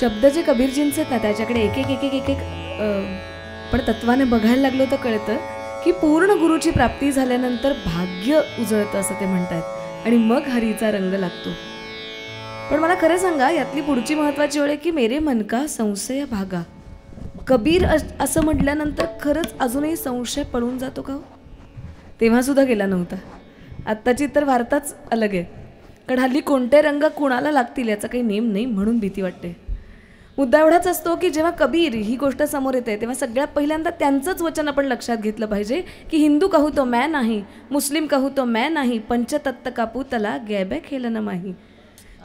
शब्द जे कबीरजींचे आहेत ना त्याच्याकडे एक एक एक एक एक एक पण तत्वाने बघायला लागलो तर कळतं की पूर्ण गुरुची प्राप्ती झाल्यानंतर भाग्य उजळतं असं ते म्हणतात आणि मग हरीचा रंग लागतो. पण मला खरं सांगा यातली पुढची महत्वाची ओळ आहे की मेरे मन का संशय भागा. कबीर असं म्हटल्यानंतर खरंच अजूनही संशय पळून जातो का? तेव्हा सुद्धा गेला नव्हता. आत्ताची तर वार्ताच अलग आहे, कारण हल्ली कोणते रंग कुणाला लागतील याचा काही नेम नाही म्हणून भीती वाटते. मुद्दा एवढाच असतो की जेव्हा कबीर ही गोष्ट समोर येते तेव्हा सगळ्यात पहिल्यांदा त्यांचंच वचन आपण लक्षात घेतलं पाहिजे की हिंदू कहू तो मैं नाही, मुस्लिम कहू तो मैं नाही, पंचतत्त कापू तला गैबे खेलन माही.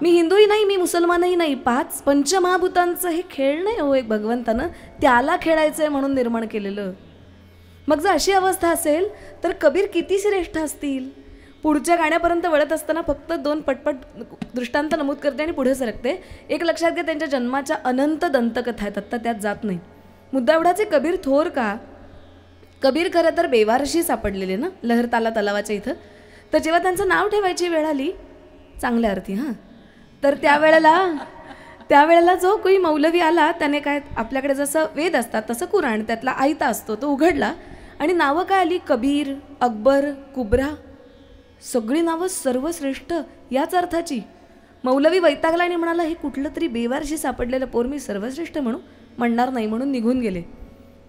मी हिंदूही नाही, मी मुसलमानही नाही. 5 पंचमहाभूतांचं हे खेळ नाही हो एक भगवंतानं त्याला खेळायचं आहे म्हणून निर्माण केलेलं. मग जर अशी अवस्था असेल तर कबीर किती श्रेष्ठ असतील. पुढच्या गाण्यापर्यंत वळत असताना फक्त 2 पटपट दृष्टांत नमूद करते आणि पुढे सरकते. एक लक्षात घ्या, त्यांच्या जन्माच्या अनंत दंतकथा आहेत, आत्ता त्यात जात नाही. मुद्दा एवढाच कबीर थोर का? कबीर खरं तर बेवारशी सापडलेले ना लहरताला तलावाच्या इथं. तर जेव्हा त्यांचं नाव ठेवायची वेळ आली चांगल्या अर्थी तर त्यावेळेला जो कोणी मौलवी आला त्याने काय आपल्याकडे जसं वेद असतात तसं कुराण त्यातला आयता असतो तो उघडला आणि नावं काय आली? कबीर, अकबर, कुबरा, सगळी नावं सर्वश्रेष्ठ याच अर्थाची. मौलवी वैतागला आणि म्हणाला हे कुठलं तरी बेवारशी सापडलेलं पोर मी सर्वश्रेष्ठ म्हणणार नाही म्हणून निघून गेले.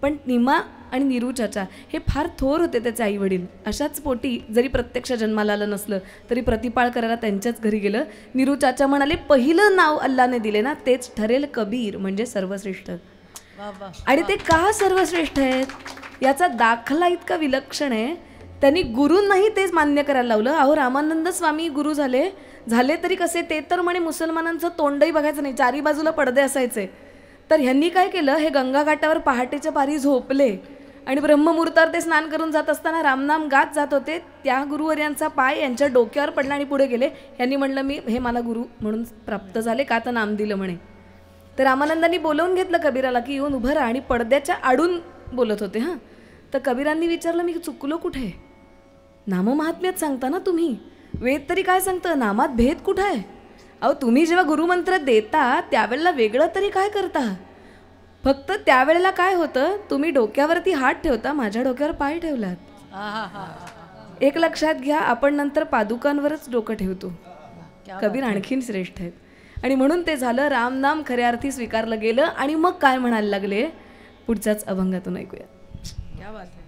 पण निमा आणि निरू चाचा हे फार थोर होते त्याचे आईवडील. अशाच पोटी जरी प्रत्यक्ष जन्माला आलं नसलं तरी प्रतिपाळ करायला त्यांच्याच घरी गेलं. निरू चाचा म्हणाले पहिलं नाव अल्लाने दिले ना तेच ठरेल कबीर म्हणजे सर्वश्रेष्ठ. आणि ते का सर्वश्रेष्ठ आहेत याचा दाखला इतका विलक्षण आहे. त्यांनी गुरूंनाही तेच मान्य करायला लावलं. अहो रामानंद स्वामी गुरु झाले तरी कसे? ते तर म्हणे मुसलमानांचं तोंडही बघायचं नाही, 4 बाजूला पडदे असायचे. तर ह्यांनी काय केलं, हे गंगा घाटावर पहाटेच्या पारी झोपले आणि ब्रह्ममुहूर्तावर ते स्नान करून जात असताना रामनाम गात जात होते. त्या गुरुवर्यांचा पाय यांच्या डोक्यावर पडला आणि पुढे गेले. यांनी म्हणलं मी हे मला गुरु म्हणून प्राप्त झाले का तर नाम दिलं म्हणे. तर रामानंदांनी बोलवून घेतलं कबीराला की येऊन उभं राहा आणि पडद्याच्या आडून बोलत होते. तर कबीरांनी विचारलं मी चुकलो कुठे? नाममहात्म्यात सांगता ना तुम्ही, वेद तरी काय सांगतं, नामात भेद कुठं आहे? अहो तुम्ही जेव्हा गुरुमंत्र देता त्यावेळेला वेगळं तरी काय करता? फक्त त्यावेळेला काय होतं, तुम्ही डोक्यावरती हात ठेवता, माझ्या डोक्यावर पाय ठेवलात. एक लक्षात घ्या, आपण नंतर पादुकांवरच डोकं ठेवतो. कबीर आणखीन श्रेष्ठ आहेत. आणि म्हणून ते झालं, रामनाम खऱ्या अर्थी स्वीकारलं गेलं. आणि मग काय म्हणायला लागले पुढच्याच अभंगातून ऐकूया. क्या बात आहे.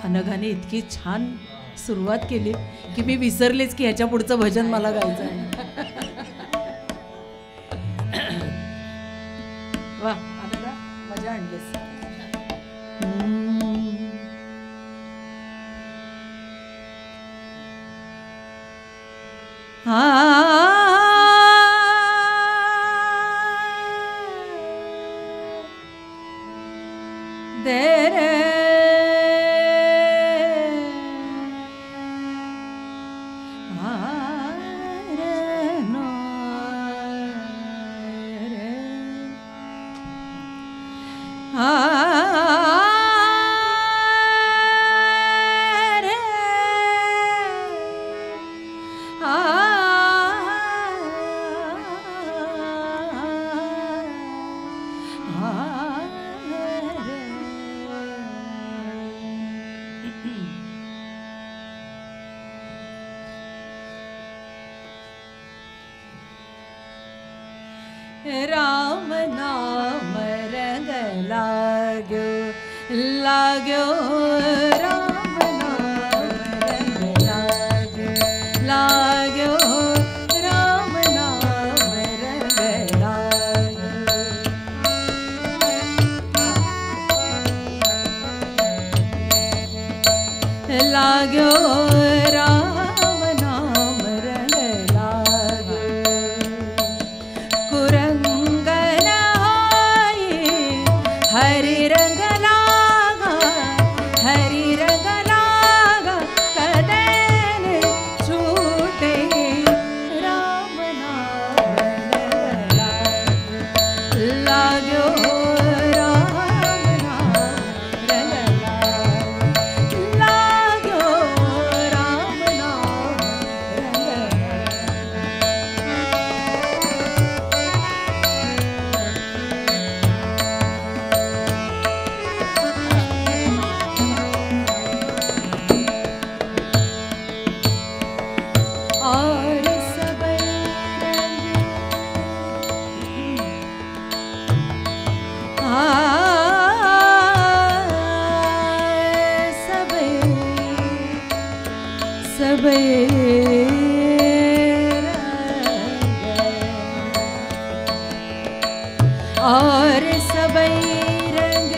अनघाने इतकी छान सुरुवात केली की मी विसरलेच की ह्याच्या पुढचं भजन मला गायचं आहे. वा अनघा मजा आणलीस. राम नाम रंग लाग्यो लाग्यो राम नाम रंग लाग्यो लाग्यो राम नाम रंग लाग्यो राम नाम रंग लाग्यो कुरंगन हाई हरि रंग लागा हरि रंग लागा कदैन छूटे राम नाम रंग लाग्यो राम नाम रंग लाग्यो सबे और सबई रंग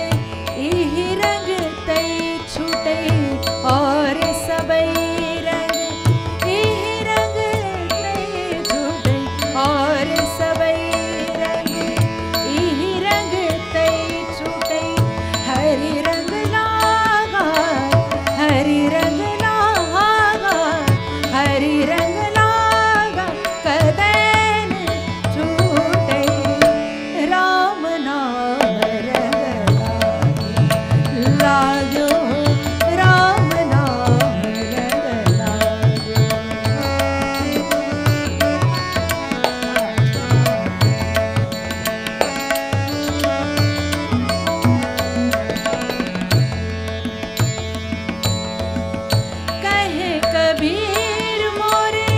इही रंग तई छूटे और सबई रंग इही रंग तई छूटे और सबई रंग इही रंग तई छूटे हरि रंग लागा हरि रंग लागा हरि रंग लागा कदैन छूटे राम नाम रंग लागो राम नाम रंग लागो कहे कबीर मोरे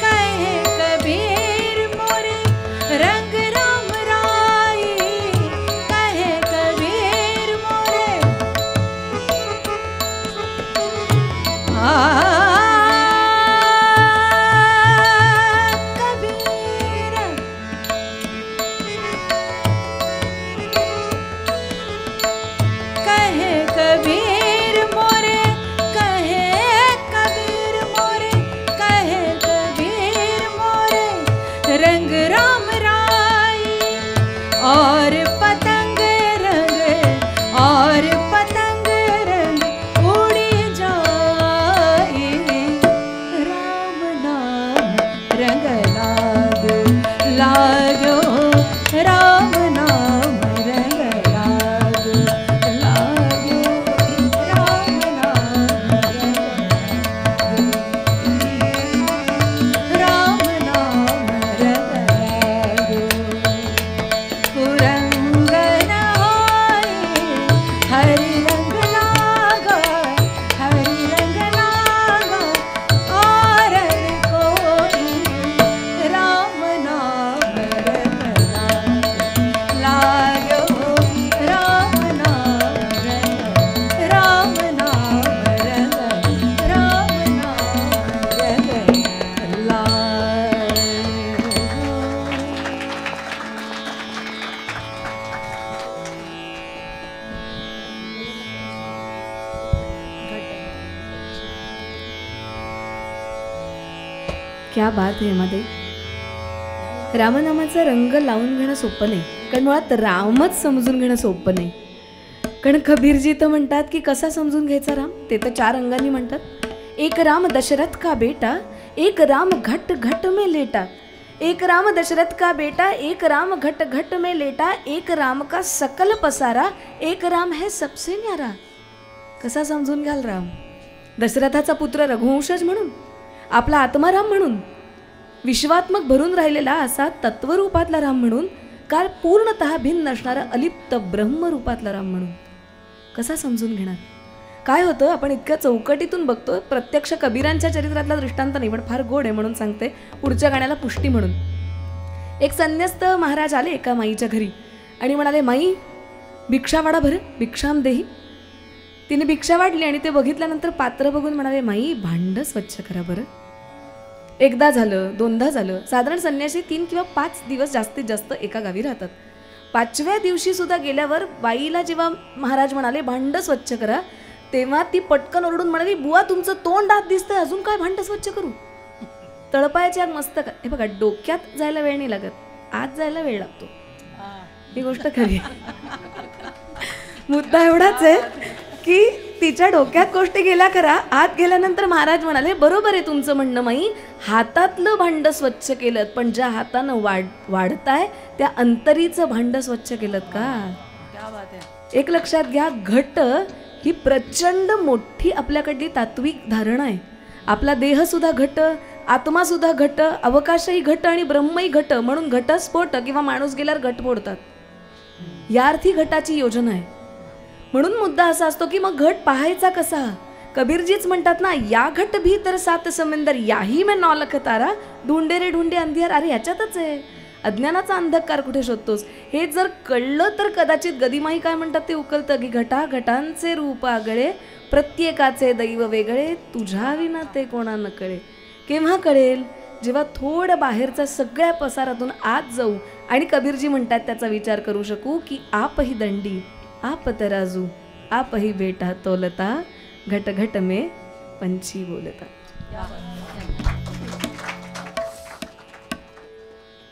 कहे कबीर मोरे रंग राम राई कहे कबीर मोरे कबीर कहे कबीर मोरे कहे कबीर मोरे कहे कबीर मोरे रंग राम राई और पतंग रंग उड़ी जाए राम नाम रंग लागो लागो राम नाम रंग लागो लागो राम नाम राम नाम रंग लागो पुरंगन होए हरि रंग लागा हरि रंग लागा और कोई राम नाम रंग लागो राम नाम रंग राम नाम रंग राम नाम रंग लागो क्या बात आहे मध्ये. रामनामाचा रंग लावून घेणं सोपं नाही, कारण मुळात रामच समजून घेणं सोपं नाही. कारण कबीरजी तर म्हणतात की कसा समजून घ्यायचा राम, ते तर 4 अंगांनी म्हणतात. एक राम दशरथ का बेटा, एक राम घट घट में लेटा, एक राम दशरथ का बेटा, एक राम घट घट में लेटा, एक राम का सकल पसारा, एक राम है सबसे न्यारा. कसा समजून घ्याल राम? दशरथाचा पुत्र रघुवंशज म्हणून, आपला आत्माराम म्हणून, विश्वात्मक भरून राहिलेला असा तत्वरूपातला राम म्हणून, काल पूर्णतः भिन्न असणारा अलिप्त ब्रह्मरूपातला राम म्हणून. कसा समजून घेणार? काय होतं, आपण इतक्या चौकटीतून बघतो. प्रत्यक्ष कबीरांच्या चरित्रातला दृष्टांत नाही, पण फार गोड आहे म्हणून सांगते, पुढच्या गाण्याला पुष्टी म्हणून. एक संन्यस्त महाराज आले एका माईच्या घरी आणि म्हणाले, माई भिक्षा वाढा बरं, भिक्षाम देही. तिने भिक्षा वाढली आणि ते बघितल्यानंतर पात्र बघून म्हणाले, माई भांड स्वच्छ करा बरं. एकदा झालं, दोनदा झालं. साधारण संन्यासी 3 किंवा 5 दिवस जास्तीत जास्त एका गावी राहतात. 5व्या दिवशी सुद्धा गेल्यावर बाईला जेव्हा महाराज म्हणाले भांड स्वच्छ करा, तेव्हा ती पटकन ओरडून म्हणाली, बुवा तुमचं तोंड आत दिसतंय, अजून काय भांड स्वच्छ करू? तळपायाची आग मस्त का. हे बघा, डोक्यात जायला वेळ नाही लागत, आत जायला वेळ लागतो. ही गोष्ट खरी. मुद्दा एवढाच आहे की तिच्या डोक्यात गोष्टी गेल्या खरा, आत गेल्यानंतर महाराज म्हणाले, बरोबर आहे तुमचं म्हणणं माई, हातातलं भांड स्वच्छ केलं, पण ज्या हातानं वाढताय त्या अंतरीचं भांड स्वच्छ केलं का? एक लक्षात घ्या, घट ही प्रचंड मोठी आपल्याकडली तात्विक धारणा आहे. आपला देह सुद्धा घट, आत्मा सुद्धा घट, अवकाशही घट आणि ब्रह्मही घट, म्हणून घटस्फोट किंवा माणूस गेल्यावर घट फोडतात. या अर्थी घटाची योजना आहे. म्हणून मुद्दा असा असतो की मग घट पाहायचा कसा? कबीरजीच म्हणतात ना, या घट भीतर सात समंदर, याही में नौलख तारा, ढूंढे रे ढूंढे अंधियार. अरे ह्याच्यातच आहे. अज्ञानाचा अंधकार कुठे शोधतोस? हे जर कळलं तर कदाचित गदिमाई काय म्हणतात ते उकलतं की घटाघटांचे रूप आगळे, प्रत्येकाचे दैव वेगळे, तुझ्या विना ते कोणा न कळे. केव्हा कळेल? जेव्हा थोडं बाहेरच्या सगळ्या पसारातून आत जाऊ आणि कबीरजी म्हणतात त्याचा विचार करू शकू की आप ही दंडी, आप तराजू, आप ही बेटा तोलता, घट घट में पंछी बोलता.